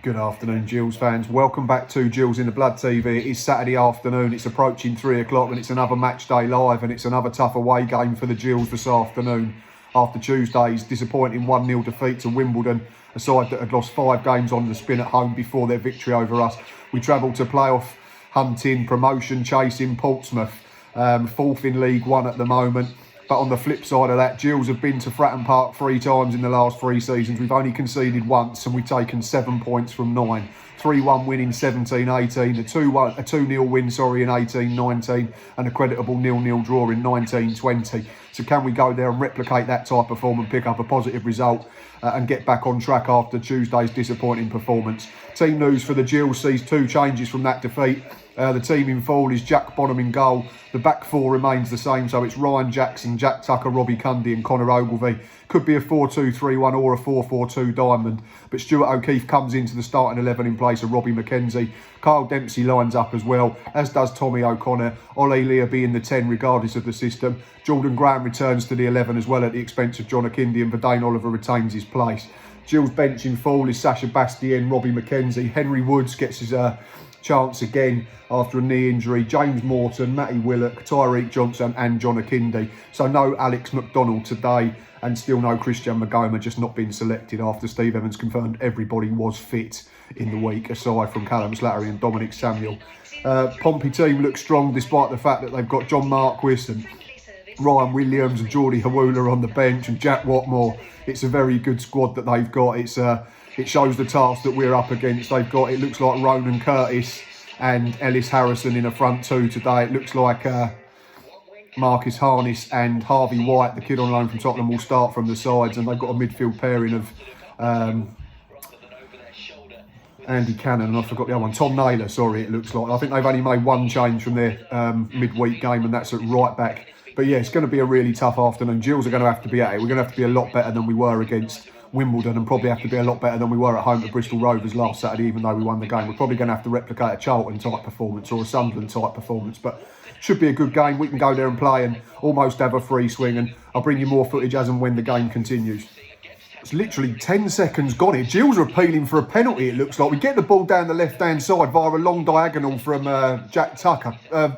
Good afternoon, Gills fans. Welcome back to Gills in the Blood TV. It is Saturday afternoon. It's approaching 3 o'clock and it's another match day live, and it's another tough away game for the Gills this afternoon. After Tuesday's disappointing 1-0 defeat to Wimbledon, a side that had lost 5 games on the spin at home before their victory over us, we travelled to playoff hunting, promotion chasing Portsmouth, 4th in League One at the moment. But on the flip side of that, Gills have been to Fratton Park 3 times in the last 3 seasons. We've only conceded once and we've taken 7 points from 9. 3-1 win in 17-18, a 2-0 win, in 18-19, and a creditable 0-0 draw in 19-20. So can we go there and replicate that type of form and pick up a positive result and get back on track after Tuesday's disappointing performance? Team news for the Gills sees 2 changes from that defeat. The team in full is Jack Bonham in goal. The back 4 remains the same, so it's Ryan Jackson, Jack Tucker, Robbie Cundy and Connor Ogilvie. Could be a 4-2-3-1 or a 4-4-2 diamond, but Stuart O'Keefe comes into the starting 11 in place of Robbie McKenzie. Kyle Dempsey lines up as well, as does Tommy O'Connor. Ollie Learby in the 10 regardless of the system. Jordan Graham returns to the 11 as well at the expense of John Akindi, and Verdane Oliver retains his place. Gills bench in full is Sasha Bastien, Robbie McKenzie. Henry Woods gets his chance again after a knee injury. James Morton, Matty Willock, Tyreek Johnson and John Akindi. So no Alex McDonald today, and still no Christian Magoma, just not been selected after Steve Evans confirmed everybody was fit in the week, aside from Callum Slattery and Dominic Samuel. Pompey team looks strong despite the fact that they've got John Marquis and Ryan Williams and Geordie Hawula on the bench and Jack Watmore. It's a very good squad that they've got. It shows the task that we're up against. They've got, it looks like Ronan Curtis and Ellis Harrison in a front 2 today. It looks like Marcus Harness and Harvey White, the kid on loan from Tottenham, will start from the sides, and they've got a midfield pairing of Andy Cannon, and I forgot the other one, Tom Naylor, sorry, it looks like. I think they've only made 1 change from their midweek game, and that's at right back. But yeah, it's going to be a really tough afternoon. Gills are going to have to be at it. We're going to have to be a lot better than we were against Wimbledon, and probably have to be a lot better than we were at home at Bristol Rovers last Saturday, even though we won the game. We're probably going to have to replicate a Charlton type performance or a Sunderland type performance, but should be a good game. We can go there and play and almost have a free swing, and I'll bring you more footage as and when the game continues. It's literally 10 seconds gone here. Gills are appealing for a penalty, it looks like. We get the ball down the left-hand side via a long diagonal from Jack Tucker.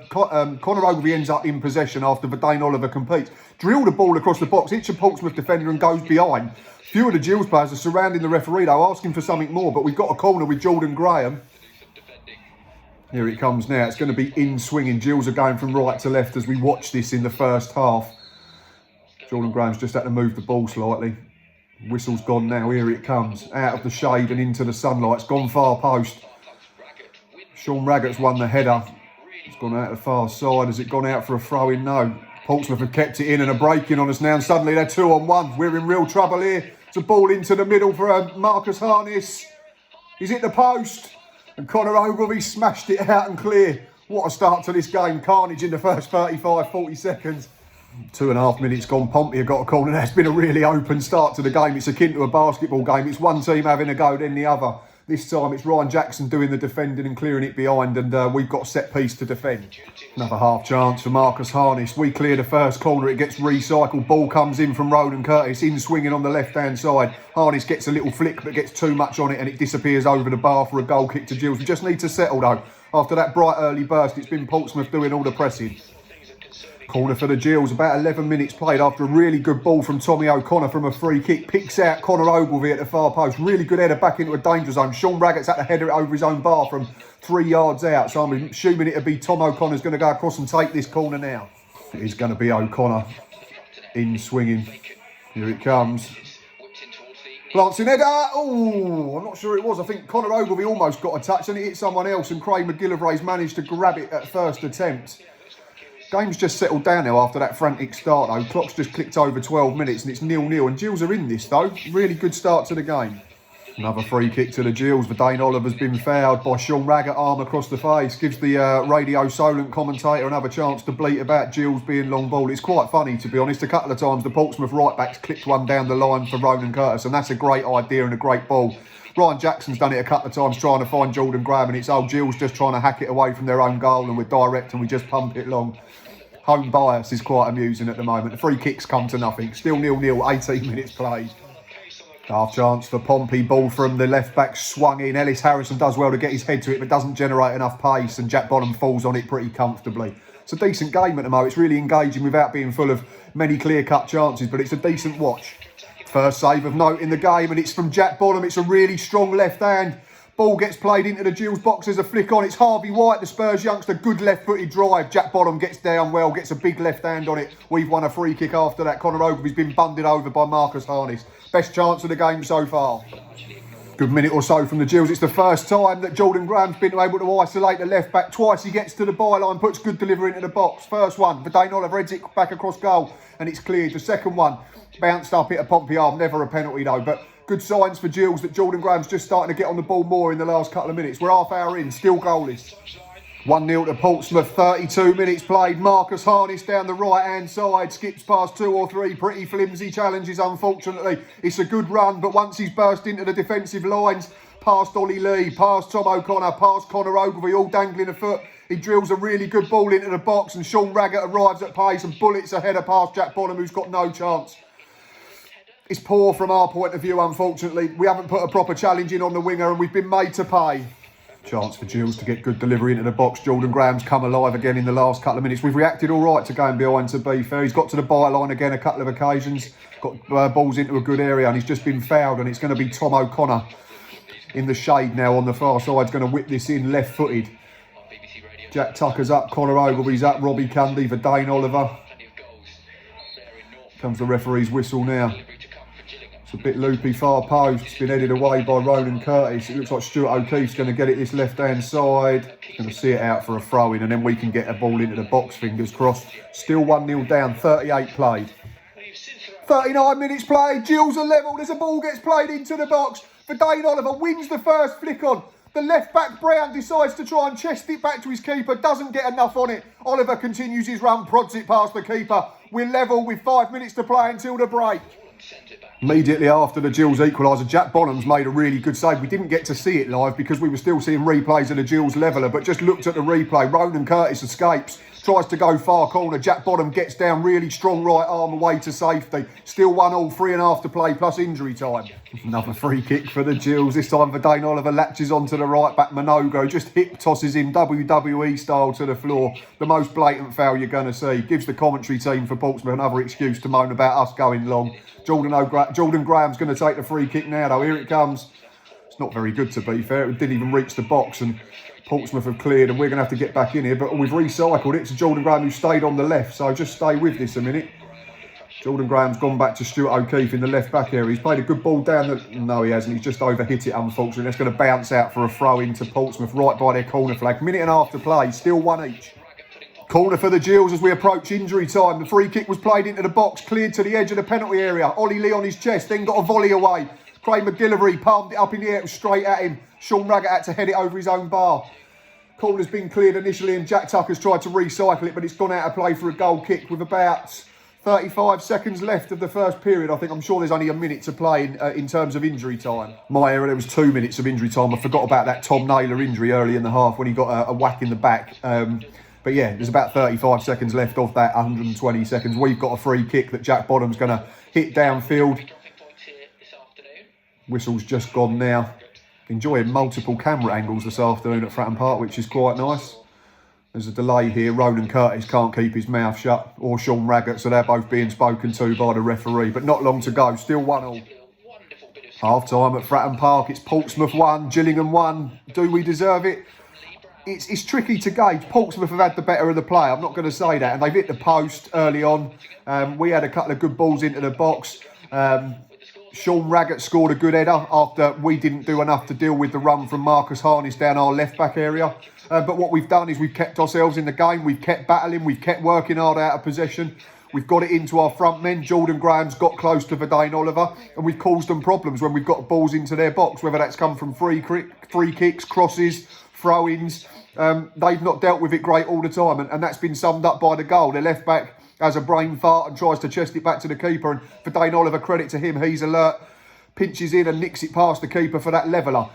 Connor Ogilvie ends up in possession after Verdane Oliver competes. Drill the ball across the box, hits a Portsmouth defender and goes behind. Few of the Gills players are surrounding the referee though, asking for something more, but we've got a corner with Jordan Graham. Here it comes now. It's going to be in swinging. Gills are going from right to left as we watch this in the first half. Jordan Graham's just had to move the ball slightly. Whistle's gone now. Here it comes. Out of the shade and into the sunlight. It's gone far post. Sean Raggett's won the header. It's gone out the far side. Has it gone out for a throw-in? No. Portsmouth have kept it in and are breaking on us now, and suddenly they're 2-on-1. We're in real trouble here. It's a ball into the middle for Marcus Harness. He's hit the post. And Connor Ogilvie smashed it out and clear. What a start to this game. Carnage in the first 35, 40 seconds. 2.5 minutes gone. Pompey have got a corner. That's been a really open start to the game. It's akin to a basketball game. It's one team having a go, then the other. This time it's Ryan Jackson doing the defending and clearing it behind, and we've got set piece to defend. Another half chance for Marcus Harness. We clear the first corner. It gets recycled. Ball comes in from Ronan Curtis, in swinging on the left-hand side. Harness gets a little flick, but gets too much on it, and it disappears over the bar for a goal kick to Gills. We just need to settle, though. After that bright early burst, it's been Portsmouth doing all the pressing. Corner for the Gills, about 11 minutes played after a really good ball from Tommy O'Connor from a free kick. Picks out Connor Ogilvie at the far post. Really good header back into a danger zone. Sean Raggett's had to header it over his own bar from 3 yards out. So I'm assuming it'll be Tom O'Connor's going to go across and take this corner now. It is going to be O'Connor in swinging. Here it comes. Glancing header. Oh, I'm not sure it was. I think Connor Ogilvie almost got a touch and it hit someone else, and Craig McGillivray's managed to grab it at first attempt. Game's just settled down now after that frantic start though. Clock's just clicked over 12 minutes and it's 0-0, and Gills are in this though. Really good start to the game. Another free kick to the Gills. Verdane Oliver's been fouled by Sean Raggett, arm across the face. Gives the Radio Solent commentator another chance to bleat about Gills being long ball. It's quite funny, to be honest. A couple of times the Portsmouth right backs clipped one down the line for Ronan Curtis, and that's a great idea and a great ball. Ryan Jackson's done it a couple of times trying to find Jordan Graham, and it's old Gills just trying to hack it away from their own goal, and we're direct and we just pump it long. Home bias is quite amusing at the moment. The free kicks come to nothing. Still 0-0, 18 minutes played. Half chance for Pompey, ball from the left back, swung in. Ellis Harrison does well to get his head to it, but doesn't generate enough pace, and Jack Bonham falls on it pretty comfortably. It's a decent game at the moment. It's really engaging without being full of many clear-cut chances, but it's a decent watch. First save of note in the game, and it's from Jack Bonham. It's a really strong left hand. Ball gets played into the Gills box. There's a flick on. It's Harvey White, the Spurs youngster. Good left-footed drive. Jack Bonham gets down well, gets a big left hand on it. We've won a free kick after that. Conor Ogilvy's been bundled over by Marcus Harness. Best chance of the game so far. Good minute or so from the Gills. It's the first time that Jordan Graham's been able to isolate the left back. Twice he gets to the byline, puts good delivery into the box. First one, Dane Oliver heads it back across goal, and it's cleared. The second one, bounced up at a Pompey arm. Never a penalty though, but good signs for Gills that Jordan Graham's just starting to get on the ball more in the last couple of minutes. We're half hour in, still goalless. 1-0 to Portsmouth, 32 minutes played. Marcus Harness down the right-hand side, skips past 2 or 3 pretty flimsy challenges, unfortunately. It's a good run, but once he's burst into the defensive lines, past Ollie Lee, past Tom O'Connor, past Conor Ogilvy, all dangling a foot, he drills a really good ball into the box, and Sean Raggett arrives at pace and bullets a header past Jack Bonham, who's got no chance. It's poor from our point of view, unfortunately. We haven't put a proper challenge in on the winger, and we've been made to pay. Chance for Gills to get good delivery into the box. Jordan Graham's come alive again in the last couple of minutes. We've reacted all right to going behind, to be fair. He's got to the byline again a couple of occasions. Got balls into a good area, and he's just been fouled, and it's going to be Tom O'Connor in the shade now on the far side. He's going to whip this in left-footed. Jack Tucker's up, Conor Ogilvy's up, Robbie Cundy for Dane Oliver. Comes the referee's whistle now. It's a bit loopy, far post. It's been headed away by Ronan Curtis. It looks like Stuart O'Keefe's going to get it this left-hand side. Going to see it out for a throw-in, and then we can get a ball into the box, fingers crossed. Still 1-0 down, 38 played. 39 minutes played, Gills are level. There's a ball gets played into the box. For Dane Oliver, wins the first flick on. The left-back Brown decides to try and chest it back to his keeper. Doesn't get enough on it. Oliver continues his run, prods it past the keeper. We're level with 5 minutes to play until the break. Immediately after the Gills equaliser, Jack Bonham's made a really good save. We didn't get to see it live because we were still seeing replays of the Gills leveller, but just looked at the replay. Ronan Curtis escapes, tries to go far corner. Jack Bonham gets down, really strong right arm away to safety. Still 1-1, 3.5 to play, plus injury time. Another free kick for the Gills, this time for Dane Oliver. Latches onto the right back, Minogo just hip tosses him WWE style to the floor. The most blatant foul you're going to see. Gives the commentary team for Portsmouth another excuse to moan about us going long. Jordan Graham's going to take the free kick now though. Here it comes. It's not very good, to be fair. It didn't even reach the box, and Portsmouth have cleared, and we're going to have to get back in here. But we've recycled it to Jordan Graham, who stayed on the left. So just stay with this a minute. Jordan Graham's gone back to Stuart O'Keefe in the left back area. He's played a good ball down the... No, he hasn't. He's just overhit it, unfortunately. That's going to bounce out for a throw into Portsmouth right by their corner flag. Minute and a half to play. Still 1 each. Corner for the Gills as we approach injury time. The free kick was played into the box, cleared to the edge of the penalty area. Ollie Lee on his chest, then got a volley away. Craig McGillivray palmed it up in the air, it was straight at him. Sean Raggett had to head it over his own bar. Corner's been cleared initially, and Jack Tucker's tried to recycle it, but it's gone out of play for a goal kick with about 35 seconds left of the first period. I think, I'm sure there's only a minute to play in terms of injury time. My error, there was 2 minutes of injury time. I forgot about that Tom Naylor injury early in the half when he got a whack in the back. But yeah, there's about 35 seconds left of that 120 seconds. We've got a free kick that Jack Bonham's going to hit downfield. Whistle's just gone now. Enjoying multiple camera angles this afternoon at Fratton Park, which is quite nice. There's a delay here. Ronan Curtis can't keep his mouth shut, or Sean Raggett, so they're both being spoken to by the referee. But not long to go, still 1-1. Half-time at Fratton Park, it's Portsmouth 1, Gillingham 1. Do we deserve it? It's tricky to gauge. Portsmouth have had the better of the play, I'm not going to say that. And they've hit the post early on. We had a couple of good balls into the box. Sean Raggett scored a good header after we didn't do enough to deal with the run from Marcus Harness down our left-back area. But what we've done is we've kept ourselves in the game. We've kept battling. We've kept working hard out of possession. We've got it into our front men. Jordan Graham's got close to Dane Oliver, and we've caused them problems when we've got balls into their box, whether that's come from free kicks, crosses, throw-ins. They've not dealt with it great all the time, and that's been summed up by the goal. Their left-back has a brain fart and tries to chest it back to the keeper, and for Dane Oliver, credit to him, he's alert, pinches in and nicks it past the keeper for that leveller.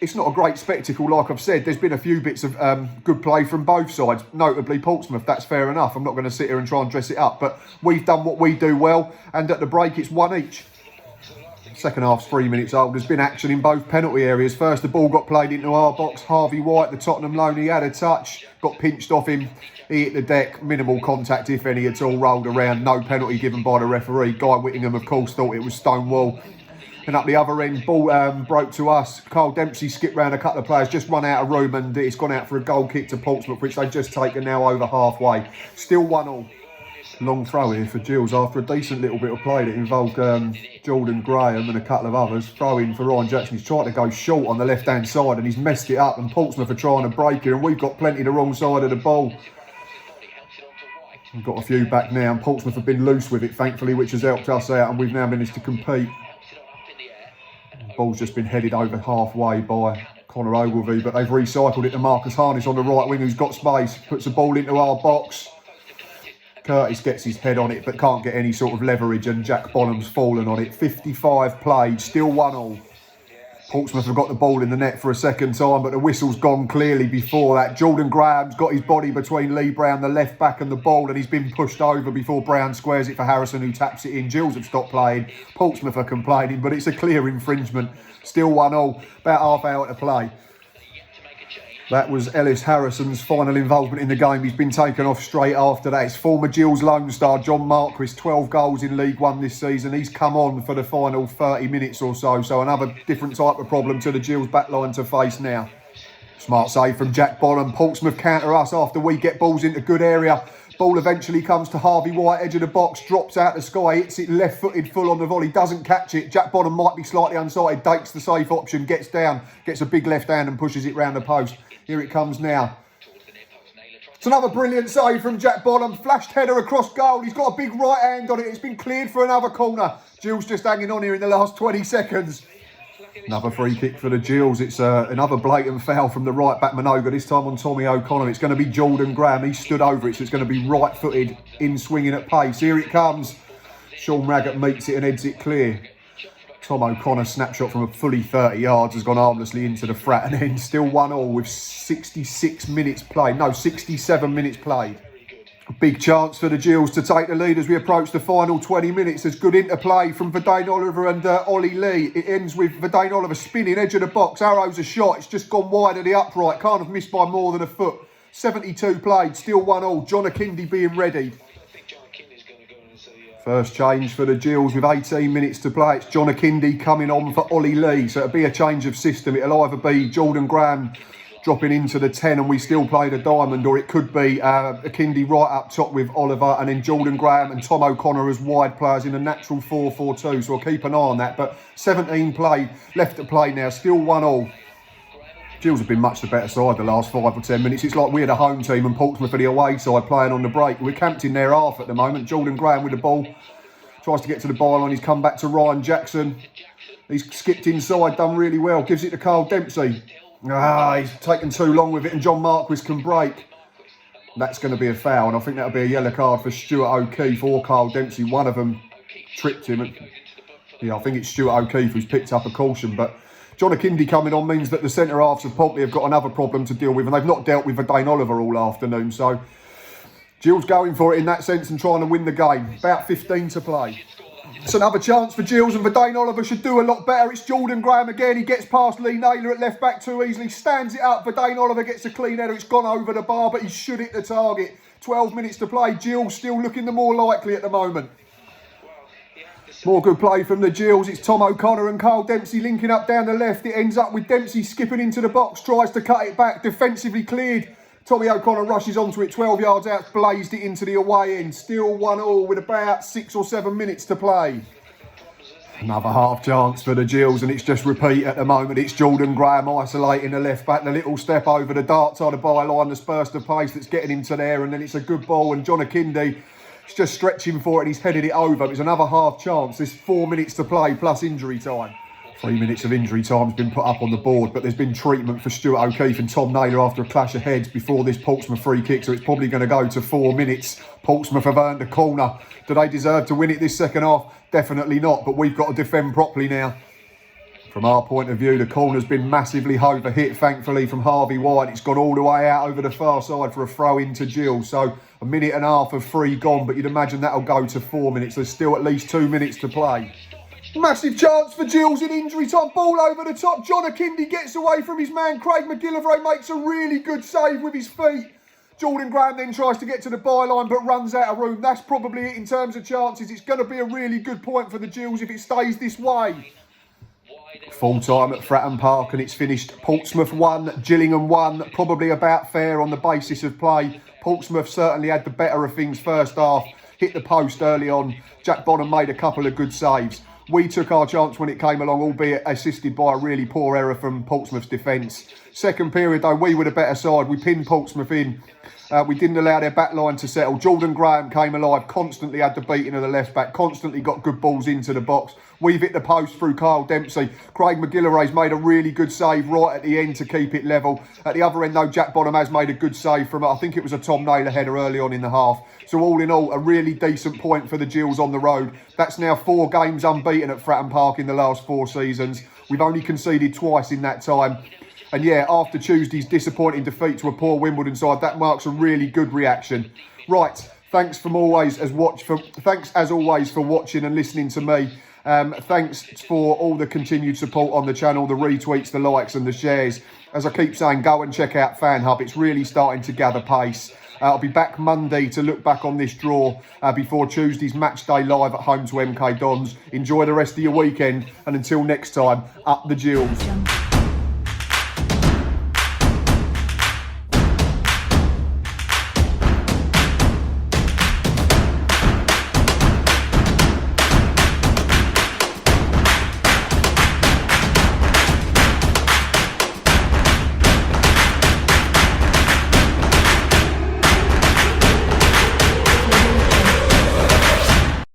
It's not a great spectacle, like I've said. There's been a few bits of good play from both sides, notably Portsmouth. That's fair enough. I'm not going to sit here and try and dress it up, but we've done what we do well, and at the break, it's 1 each. Second half's 3 minutes old. There's been action in both penalty areas. First, the ball got played into our box. Harvey White, the Tottenham loan, he had a touch, got pinched off him. He hit the deck, minimal contact, if any at all, rolled around. No penalty given by the referee. Guy Whittingham, of course, thought it was Stonewall. And up the other end, ball broke to us. Carl Dempsey skipped round a couple of players, just run out of room, and it's gone out for a goal kick to Portsmouth, which they've just taken now over halfway. Still 1-1. Long throw here for Gills after a decent little bit of play that involved Jordan Graham and a couple of others. Throw in for Ryan Jackson. He's tried to go short on the left-hand side and he's messed it up, and Portsmouth are trying to break it, and we've got plenty the wrong side of the ball. We've got a few back now, and Portsmouth have been loose with it, thankfully, which has helped us out, and we've now managed to compete. The ball's just been headed over halfway by Connor Ogilvie, but they've recycled it to Marcus Harness on the right wing, who's got space, puts the ball into our box. Curtis gets his head on it, but can't get any sort of leverage, and Jack Bonham's fallen on it. 55 played, still 1-1. Portsmouth have got the ball in the net for a second time, but the whistle's gone clearly before that. Jordan Graham's got his body between Lee Brown, the left back, and the ball, and he's been pushed over before Brown squares it for Harrison, who taps it in. Gills have stopped playing. Portsmouth are complaining, but it's a clear infringement. Still 1-1, about half hour to play. That was Ellis Harrison's final involvement in the game. He's been taken off straight after that. It's former Gills Lone Star John Marquis, 12 goals in League One this season. He's come on for the final 30 minutes or so. So another different type of problem to the Gills backline to face now. Smart save from Jack Bonham. Portsmouth counter us after we get balls into good area. Ball eventually comes to Harvey White, edge of the box, drops out the sky, hits it left-footed full on the volley, doesn't catch it. Jack Bonham might be slightly unsighted, takes the safe option, gets down, gets a big left hand and pushes it round the post. Here it comes now. It's another brilliant save from Jack Bonham. Flashed header across goal. He's got a big right hand on it. It's been cleared for another corner. Gills just hanging on here in the last 20 seconds. Another free kick for the Gills. It's another blatant foul from the right back Minoga, this time on Tommy O'Connor. It's going to be Jordan Graham. He stood over it, so it's going to be right-footed, in swinging at pace. Here it comes. Sean Raggett meets it and heads it clear. Tom O'Connor snapshot from a fully 30 yards has gone harmlessly into the frat, and then still 1-1 with 66 minutes played. No, 67 minutes played. A big chance for the Gills to take the lead as we approach the final 20 minutes. There's good interplay from Verdane Oliver and Ollie Lee. It ends with Verdane Oliver spinning, edge of the box. Arrows a shot. It's just gone wide of the upright. Can't have missed by more than a foot. 72 played, still 1-1. John Akindi being ready. First change for the Gills with 18 minutes to play. It's John Akindi coming on for Ollie Lee. So it'll be a change of system. It'll either be Jordan Graham dropping into the 10 and we still play the diamond, or it could be Akindi right up top with Oliver, and then Jordan Graham and Tom O'Connor as wide players in a natural 4-4-2. So I'll keep an eye on that. But 17 played, left to play now, still 1-1. Gills have been much the better side the last 5 or 10 minutes. It's like we're the home team and Portsmouth are the away side playing on the break. We're camped in their half at the moment. Jordan Graham with the ball. Tries to get to the byline. He's come back to Ryan Jackson. He's skipped inside, done really well. Gives it to Carl Dempsey. He's taken too long with it, and John Marquis can break. That's going to be a foul, and I think that'll be a yellow card for Stuart O'Keefe or Carl Dempsey. One of them tripped him. Yeah, I think it's Stuart O'Keefe who's picked up a caution, but John Akindi coming on means that the centre-halves of Pompey have got another problem to deal with, and they've not dealt with Verdane Oliver all afternoon. So Gills going for it in that sense and trying to win the game. About 15 to play. It's another chance for Gills, and Verdane Oliver should do a lot better. It's Jordan Graham again. He gets past Lee Naylor at left back too easily. Stands it up. Verdane Oliver gets a clean header. It's gone over the bar, but he should hit the target. 12 minutes to play. Gills still looking the more likely at the moment. More good play from the Gills. It's Tom O'Connor and Carl Dempsey linking up down the left. It ends up with Dempsey skipping into the box, tries to cut it back, defensively cleared. Tommy O'Connor rushes onto it, 12 yards out, blazed it into the away end. Still 1-1 with about 6 or 7 minutes to play. Another half chance for the Gills, and it's just repeat at the moment. It's Jordan Graham isolating the left back, the little step over the dark side of byline, the burst of pace that's getting him to there, and then it's a good ball, and John Akindi is just stretching for it and he's headed it over. It's another half chance. There's 4 minutes to play plus injury time. 3 minutes of injury time has been put up on the board, but there's been treatment for Stuart O'Keefe and Tom Naylor after a clash of heads before this Portsmouth free kick, so it's probably going to go to 4 minutes. Portsmouth have earned a corner. Do they deserve to win it this second half? Definitely not, but we've got to defend properly now. From our point of view, the corner's been massively overhit, thankfully, from Harvey White. It's gone all the way out over the far side for a throw into Gills. So a minute and a half of free gone, but you'd imagine that'll go to 4 minutes. There's still at least 2 minutes to play. Massive chance for Gills in injury time. Ball over the top. John Akindi gets away from his man. Craig McGillivray makes a really good save with his feet. Jordan Graham then tries to get to the byline but runs out of room. That's probably it in terms of chances. It's going to be a really good point for the Gills if it stays this way. Full time at Fratton Park and it's finished Portsmouth 1, Gillingham 1. Probably about fair on the basis of play. Portsmouth certainly had the better of things first half. Hit the post early on. Jack Bonham made a couple of good saves. We took our chance when it came along, albeit assisted by a really poor error from Portsmouth's defence. Second period, though, we were the better side. We pinned Portsmouth in. We didn't allow their back line to settle. Jordan Graham came alive, constantly had the beating of the left back, constantly got good balls into the box. We've hit the post through Kyle Dempsey. Craig McGillivray's made a really good save right at the end to keep it level. At the other end, though, Jack Bonham has made a good save from, I think it was a Tom Naylor header early on in the half. So all in all, a really decent point for the Gills on the road. That's now 4 games unbeaten at Fratton Park in the last 4 seasons. We've only conceded twice in that time. And yeah, after Tuesday's disappointing defeat to a poor Wimbledon side, that marks a really good reaction. Right, thanks as always for watching and listening to me. Thanks for all the continued support on the channel, the retweets, the likes and the shares. As I keep saying, go and check out Fan Hub. It's really starting to gather pace. I'll be back Monday to look back on this draw before Tuesday's match day live at home to MK Dons. Enjoy the rest of your weekend and until next time, up the Gills.